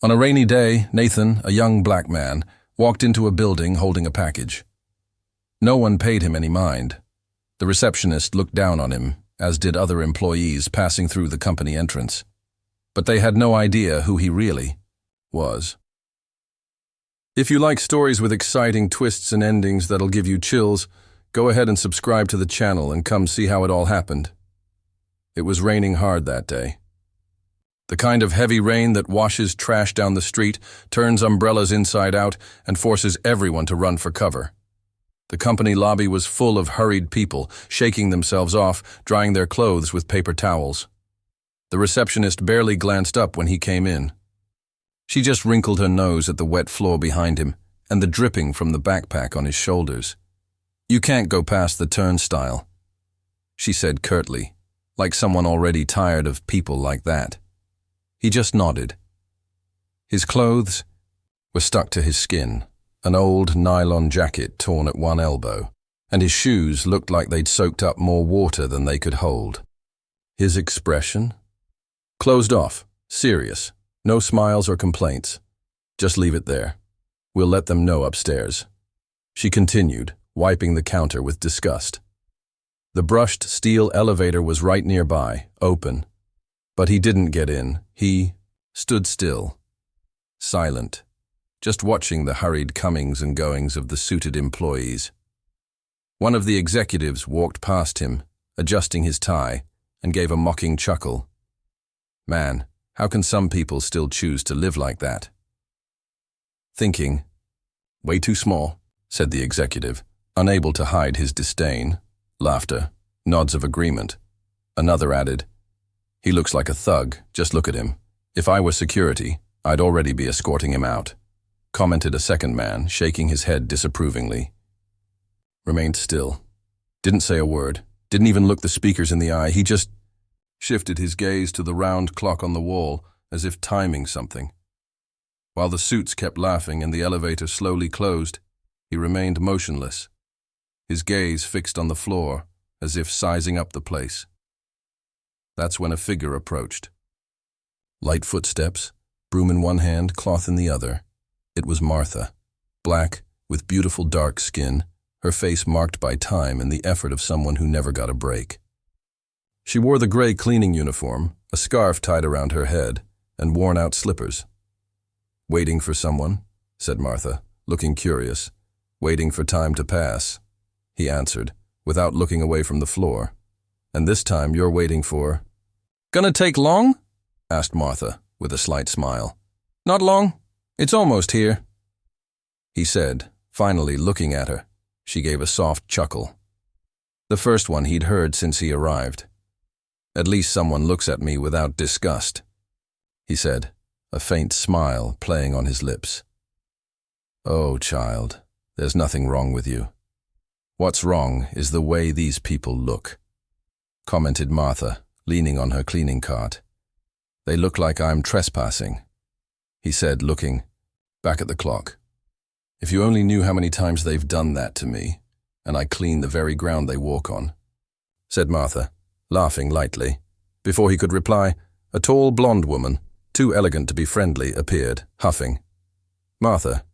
On a rainy day, Nathan, a young black man, walked into a building holding a package. No one paid him any mind. The receptionist looked down on him, as did other employees passing through the company entrance. But they had no idea who he really was. If you like stories with exciting twists and endings that'll give you chills, go ahead and subscribe to the channel and come see how it all happened. It was raining hard that day. The kind of heavy rain that washes trash down the street, turns umbrellas inside out, and forces everyone to run for cover. The company lobby was full of hurried people, shaking themselves off, drying their clothes with paper towels. The receptionist barely glanced up when he came in. She just wrinkled her nose at the wet floor behind him and the dripping from the backpack on his shoulders. "You can't go past the turnstile," she said curtly, like someone already tired of people like that. He just nodded. His clothes were stuck to his skin, an old nylon jacket torn at one elbow, and his shoes looked like they'd soaked up more water than they could hold. His expression? Closed off, serious, no smiles or complaints. "Just leave it there. We'll let them know upstairs," she continued, wiping the counter with disgust. The brushed steel elevator was right nearby, open. But he didn't get in. He stood still, silent, just watching the hurried comings and goings of the suited employees. One of the executives walked past him, adjusting his tie, and gave a mocking chuckle. Man, how can some people still choose to live like that? Thinking, "Way too small," said the executive, unable to hide his disdain. Laughter, nods of agreement. Another added, "He looks like a thug, just look at him. If I were security, I'd already be escorting him out," commented a second man, shaking his head disapprovingly. Remained still. Didn't say a word, didn't even look the speakers in the eye. He just shifted his gaze to the round clock on the wall, as if timing something. While the suits kept laughing and the elevator slowly closed, he remained motionless, his gaze fixed on the floor, as if sizing up the place. That's when a figure approached. Light footsteps, broom in one hand, cloth in the other. It was Martha, black, with beautiful dark skin, her face marked by time and the effort of someone who never got a break. She wore the gray cleaning uniform, a scarf tied around her head, and worn-out slippers. "Waiting for someone?" said Martha, looking curious. "Waiting for time to pass," he answered, without looking away from the floor. "And this time you're waiting for—" "Gonna take long?" asked Martha, with a slight smile. "Not long. It's almost here," he said, finally looking at her. She gave a soft chuckle. The first one he'd heard since he arrived. "At least someone looks at me without disgust," he said, a faint smile playing on his lips. "Oh, child, there's nothing wrong with you. What's wrong is the way these people look," commented Martha, leaning on her cleaning cart. "They look like I'm trespassing," he said, looking back at the clock. "If you only knew how many times they've done that to me, and I clean the very ground they walk on," said Martha, laughing lightly. Before he could reply, a tall blonde woman, too elegant to be friendly, appeared, huffing. "Martha,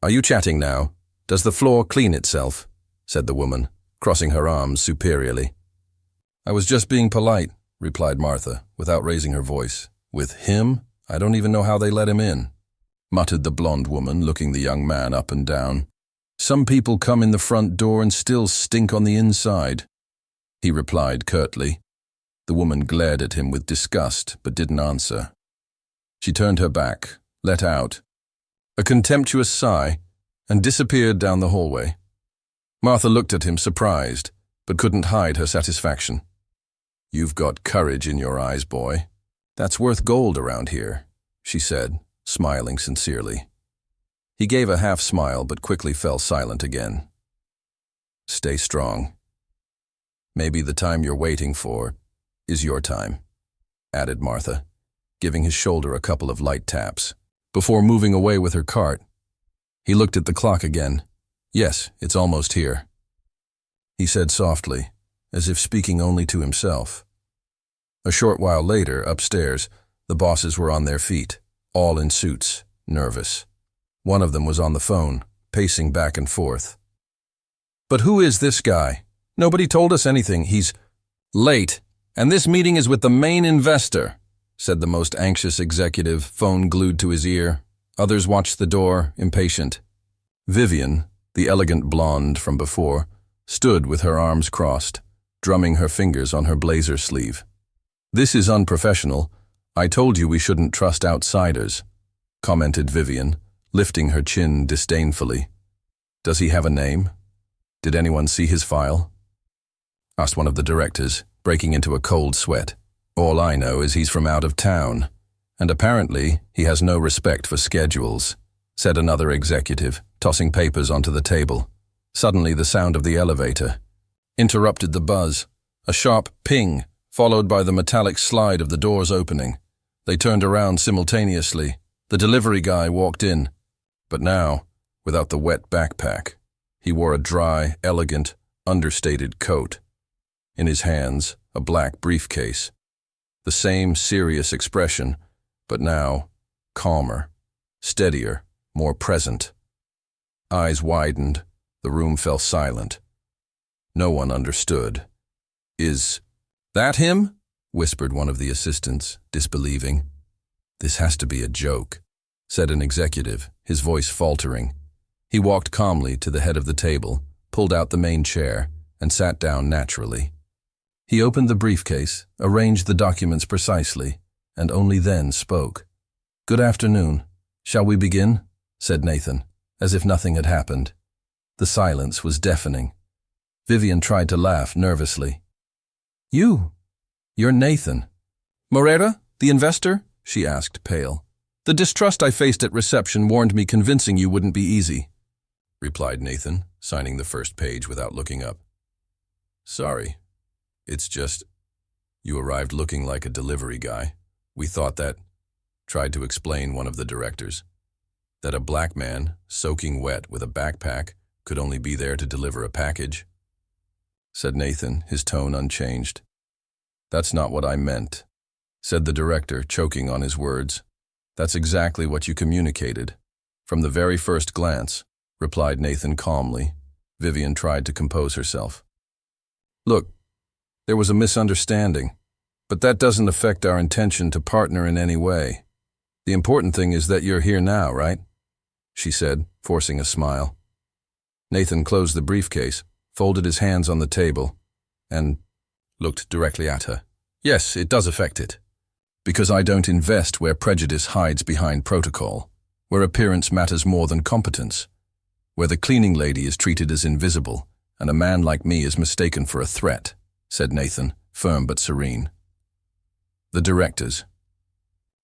are you chatting now? Does the floor clean itself?" said the woman, crossing her arms superiorly. "I was just being polite," replied Martha, without raising her voice. "With him? I don't even know how they let him in," muttered the blonde woman, looking the young man up and down. "Some people come in the front door and still stink on the inside," he replied curtly. The woman glared at him with disgust, but didn't answer. She turned her back, let out a contemptuous sigh, and disappeared down the hallway. Martha looked at him surprised, but couldn't hide her satisfaction. "You've got courage in your eyes, boy. That's worth gold around here," she said, smiling sincerely. He gave a half smile but quickly fell silent again. "Stay strong. Maybe the time you're waiting for is your time," added Martha, giving his shoulder a couple of light taps. Before moving away with her cart, he looked at the clock again. "Yes, it's almost here," he said softly, as if speaking only to himself. A short while later, upstairs, the bosses were on their feet, all in suits, nervous. One of them was on the phone, pacing back and forth. "But who is this guy? Nobody told us anything. He's late, and this meeting is with the main investor," said the most anxious executive, phone glued to his ear. Others watched the door, impatient. Vivian, the elegant blonde from before, stood with her arms crossed, drumming her fingers on her blazer sleeve. "This is unprofessional. I told you we shouldn't trust outsiders," commented Vivian, lifting her chin disdainfully. "Does he have a name? Did anyone see his file?" asked one of the directors, breaking into a cold sweat. "All I know is he's from out of town, and apparently he has no respect for schedules," said another executive, tossing papers onto the table. Suddenly the sound of the elevator interrupted the buzz, a sharp ping, followed by the metallic slide of the doors opening. They turned around simultaneously. The delivery guy walked in, but now, without the wet backpack. He wore a dry, elegant, understated coat. In his hands, a black briefcase. The same serious expression, but now calmer, steadier, more present. Eyes widened, the room fell silent. No one understood. "Is that him?" whispered one of the assistants, disbelieving. "This has to be a joke," said an executive, his voice faltering. He walked calmly to the head of the table, pulled out the main chair, and sat down naturally. He opened the briefcase, arranged the documents precisely, and only then spoke. "Good afternoon. Shall we begin?" said Nathan, as if nothing had happened. The silence was deafening. Vivian tried to laugh nervously. You're Nathan." "Moreira, the investor?" she asked, pale. "The distrust I faced at reception warned me convincing you wouldn't be easy," replied Nathan, signing the first page without looking up. "Sorry. It's just, you arrived looking like a delivery guy. We thought that," tried to explain one of the directors, "that a black man, soaking wet with a backpack, could only be there to deliver a package," said Nathan, his tone unchanged. "That's not what I meant," said the director, choking on his words. "That's exactly what you communicated. From the very first glance," replied Nathan calmly. Vivian tried to compose herself. "Look, there was a misunderstanding, but that doesn't affect our intention to partner in any way. The important thing is that you're here now, right?" she said, forcing a smile. Nathan closed the briefcase, folded his hands on the table, and looked directly at her. "Yes, it does affect it. Because I don't invest where prejudice hides behind protocol, where appearance matters more than competence, where the cleaning lady is treated as invisible, and a man like me is mistaken for a threat," said Nathan, firm but serene. The directors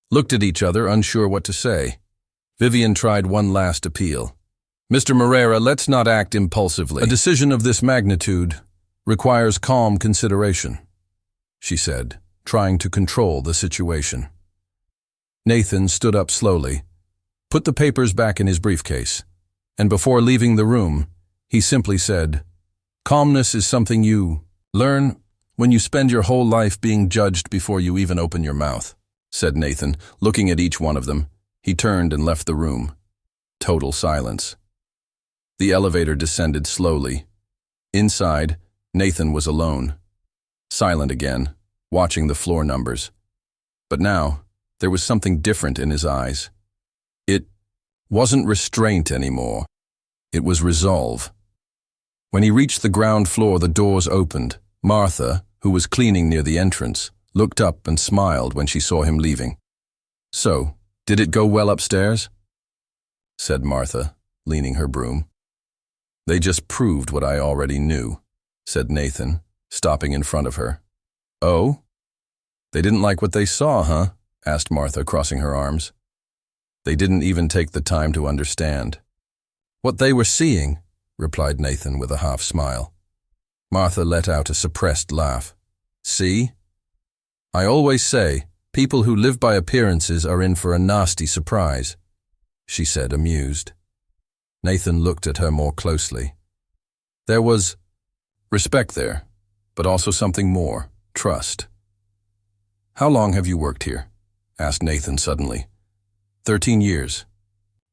looked at each other, unsure what to say. Vivian tried one last appeal. "Mr. Moreira, let's not act impulsively. A decision of this magnitude requires calm consideration," she said, trying to control the situation. Nathan stood up slowly, put the papers back in his briefcase, and before leaving the room, he simply said, "Calmness is something you learn when you spend your whole life being judged before you even open your mouth," said Nathan, looking at each one of them. He turned and left the room. Total silence. The elevator descended slowly. Inside, Nathan was alone. Silent again, watching the floor numbers. But now, there was something different in his eyes. It wasn't restraint anymore. It was resolve. When he reached the ground floor, the doors opened. Martha, who was cleaning near the entrance, looked up and smiled when she saw him leaving. "So, did it go well upstairs?" said Martha, leaning her broom. "They just proved what I already knew," said Nathan, stopping in front of her. "Oh? They didn't like what they saw, huh?" asked Martha, crossing her arms. "They didn't even take the time to understand." "What they were seeing," replied Nathan with a half smile. Martha let out a suppressed laugh. "See? I always say, people who live by appearances are in for a nasty surprise," she said, amused. Nathan looked at her more closely. There was respect there, but also something more, trust. "How long have you worked here?" asked Nathan suddenly. 13 years.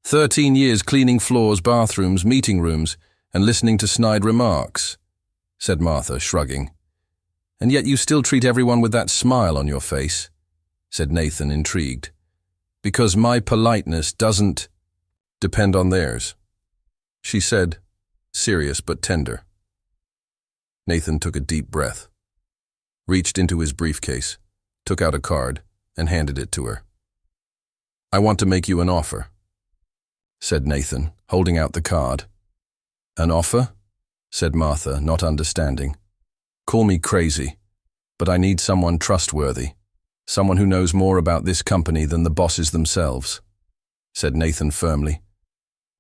13 years cleaning floors, bathrooms, meeting rooms, and listening to snide remarks, said Martha, shrugging. And yet you still treat everyone with that smile on your face, said Nathan, intrigued. Because my politeness doesn't depend on theirs, she said, serious but tender. Nathan took a deep breath, reached into his briefcase, took out a card, and handed it to her. I want to make you an offer, said Nathan, holding out the card. An offer? Said Martha, not understanding. Call me crazy, but I need someone trustworthy, someone who knows more about this company than the bosses themselves, said Nathan firmly.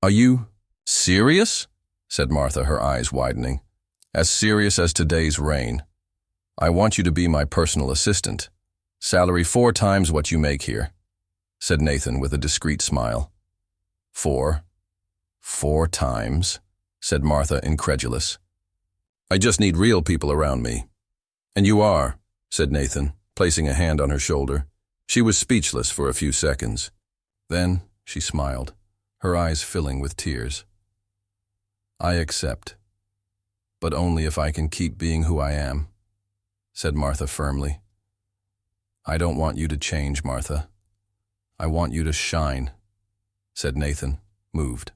Are you serious? Said Martha, her eyes widening. As serious as today's rain. I want you to be my personal assistant. Salary 4 times what you make here, said Nathan with a discreet smile. 4 times, said Martha, incredulous. I just need real people around me. And you are, said Nathan, placing a hand on her shoulder. She was speechless for a few seconds. Then she smiled, her eyes filling with tears. I accept, but only if I can keep being who I am, said Martha firmly. I don't want you to change, Martha. I want you to shine, said Nathan, moved.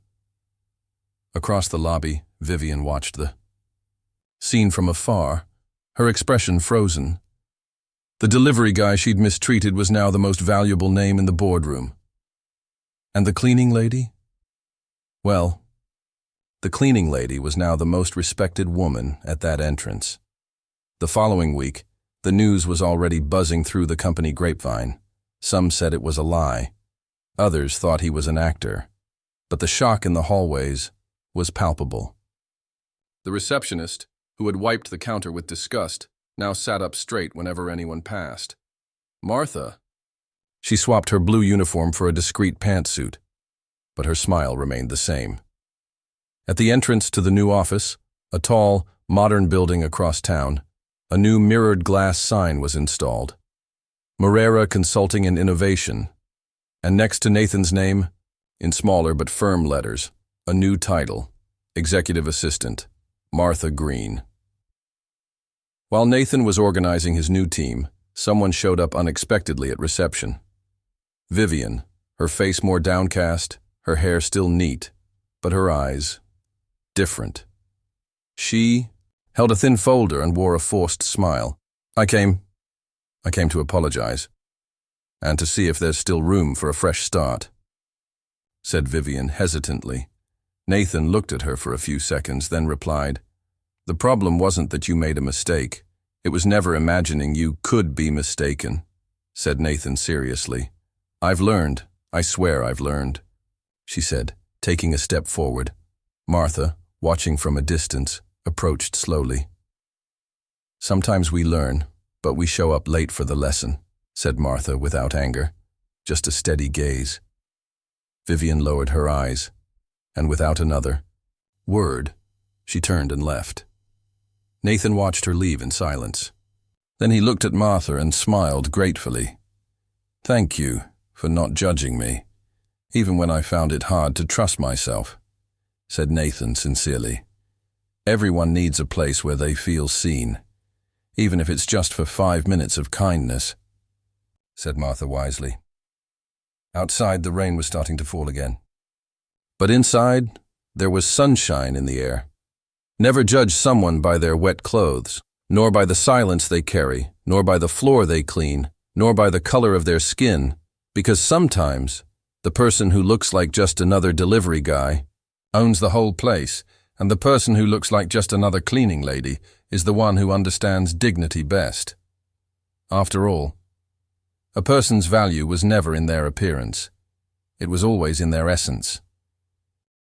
Across the lobby, Vivian watched the scene from afar, her expression frozen. The delivery guy she'd mistreated was now the most valuable name in the boardroom. And the cleaning lady? Well, the cleaning lady was now the most respected woman at that entrance. The following week, the news was already buzzing through the company grapevine. Some said it was a lie. Others thought he was an actor. But the shock in the hallways was palpable. The receptionist, who had wiped the counter with disgust, now sat up straight whenever anyone passed. Martha. She swapped her blue uniform for a discreet pantsuit, but her smile remained the same. At the entrance to the new office, a tall, modern building across town, a new mirrored glass sign was installed. Morera Consulting and Innovation, and next to Nathan's name, in smaller but firm letters, a new title, Executive Assistant, Martha Green. While Nathan was organizing his new team, someone showed up unexpectedly at reception. Vivian, her face more downcast, her hair still neat, but her eyes different. She held a thin folder and wore a forced smile. I came to apologize, and to see if there's still room for a fresh start, said Vivian hesitantly. Nathan looked at her for a few seconds, then replied, The problem wasn't that you made a mistake. It was never imagining you could be mistaken, said Nathan seriously. I've learned, I swear I've learned, she said, taking a step forward. Martha, watching from a distance, approached slowly. Sometimes we learn, but we show up late for the lesson, said Martha without anger, just a steady gaze. Vivian lowered her eyes, and without another word, she turned and left. Nathan watched her leave in silence. Then he looked at Martha and smiled gratefully. Thank you for not judging me, even when I found it hard to trust myself, said Nathan sincerely. Everyone needs a place where they feel seen, even if it's just for 5 minutes of kindness, said Martha wisely. Outside, the rain was starting to fall again. But inside, there was sunshine in the air. Never judge someone by their wet clothes, nor by the silence they carry, nor by the floor they clean, nor by the color of their skin, because sometimes the person who looks like just another delivery guy owns the whole place, and the person who looks like just another cleaning lady is the one who understands dignity best. After all, a person's value was never in their appearance. It was always in their essence.